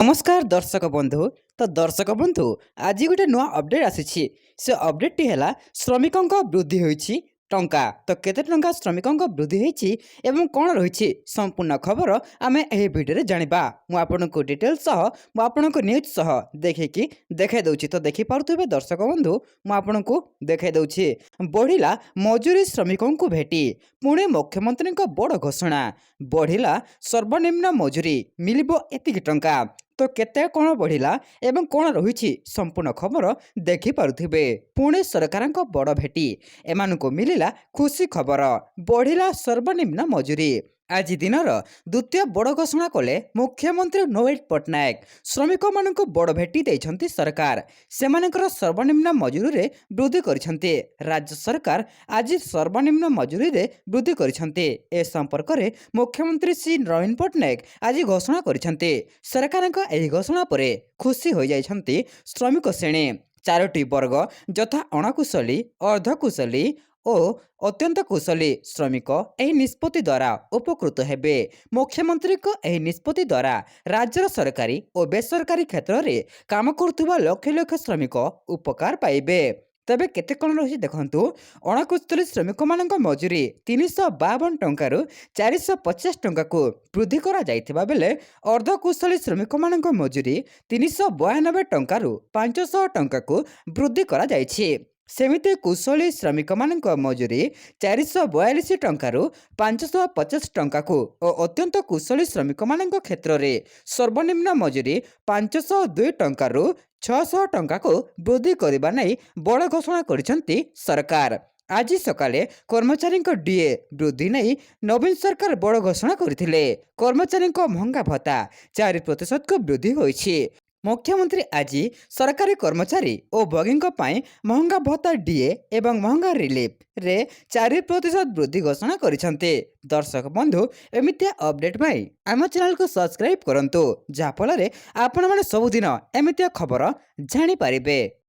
नमस्कार दर्शक बंधु। तो दर्शक बंधु आज गोटे नुआ अपडेट आसी से अपडेट है श्रमिकों वृद्धि होईछि टंका। तो केते टंका श्रमिकों वृद्धि होईछि एवं कौन रही संपूर्ण खबर आमे एही वीडियो जानिबा। मु आपनको डिटेल सह मु आपनको न्यूज सह देखिकी देखाई दउछि। तो देखि पारुथिबे दर्शक बंधु मु आपनको देखाई दउछि। बढ़िला मजूरी श्रमिकों को भेटी पुणे मुख्यमंत्री बड़ घोषणा। बढ़िला सर्वनिम्न मजूरी मिलिबो एतिकी टंका। तो केते कौन बढ़िला एवं कौन रही संपूर्ण खबर देखि पारुथिबे। पुणे सरकार बड़ भेटी एमानुको मिलिला खुशी खबर। बढ़िला सर्वनिम्न मजूरी। आज दिनर द्वितीय बड़ घोषणा कले मुख्यमंत्री नवीन पट्टनायक। श्रमिक मानक बड़ भेटी देइछंती सरकार। सेमानकर सर्वनिम्न मजूरी रे वृद्धि करिछंती। राज्य सरकार आज सर्वनिम्न मजूरी रे वृद्धि करिछंती। ए संपर्क रे मुख्यमंत्री श्री नवीन पट्टनायक आज घोषणा करिछंती। सरकारक एही घोषणा परे खुशी हो जाइछंती श्रमिक श्रेणी। चारोटी वर्ग यथा अणकुशली, अर्धकुशली ଓ ଅତ୍ୟନ୍ତ କୁଶଳୀ ଶ୍ରମିକ ଏହି ନିଷ୍ପତ୍ତି ଦ୍ୱାରା ଉପକୃତ ହେବେ। ମୁଖ୍ୟମନ୍ତ୍ରୀଙ୍କ ଏହି ନିଷ୍ପତ୍ତି ଦ୍ୱାରା ରାଜ୍ୟର ସରକାରୀ ଓ ବେସରକାରୀ କ୍ଷେତ୍ରରେ କାମ କରୁଥିବା ଲକ୍ଷ ଲକ୍ଷ ଶ୍ରମିକ ଉପକାର ପାଇବେ। ତେବେ କେତେ କ'ଣ ରହିଛି ଦେଖନ୍ତୁ। ଅଣକୁଶଳୀ ଶ୍ରମିକମାନଙ୍କ ମଜୁରୀ 352 ଟଙ୍କାରୁ 450 ଟଙ୍କାକୁ ବୃଦ୍ଧି କରାଯାଇଥିବା ବେଳେ ଅର୍ଦ୍ଧକୁଶଳୀ ଶ୍ରମିକମାନଙ୍କ ମଜୁରୀ 392 ଟଙ୍କାରୁ 500 ଟଙ୍କାକୁ ବୃଦ୍ଧି କରାଯାଇଛି। ସେମିତି କୁଶଳୀ ଶ୍ରମିକମାନଙ୍କ ମଜୁରୀ 442 ଟଙ୍କାରୁ 550 ଟଙ୍କାକୁ ଓ ଅତ୍ୟନ୍ତ କୁଶଳୀ ଶ୍ରମିକମାନଙ୍କ କ୍ଷେତ୍ରରେ ସର୍ବନିମ୍ନ ମଜୁରୀ 502 ଟଙ୍କାରୁ 600 ଟଙ୍କାକୁ ବୃଦ୍ଧି କରିବା ନେଇ ବଡ଼ ଘୋଷଣା କରିଛନ୍ତି ସରକାର। ଆଜି ସକାଳେ କର୍ମଚାରୀଙ୍କ ଡିଏ ବୃଦ୍ଧି ନେଇ ନବୀନ ସରକାର ବଡ଼ ଘୋଷଣା କରିଥିଲେ। କର୍ମଚାରୀଙ୍କ ମହଙ୍ଗା ଭତ୍ତା 4% ବୃଦ୍ଧି ହୋଇଛି। मुख्यमंत्री आज सरकारी कर्मचारी और भोगी महंगा भत्ता डीए एवं महंगा रिलीफ रे 4% वृद्धि घोषणा करिसेंते। दर्शक बंधु एमितिया अपडेट पाई आम चैनल को सब्सक्राइब करंतु, जहाँफल आपण मैंने सबुदिन एमितिया खबर जानी पारिबे।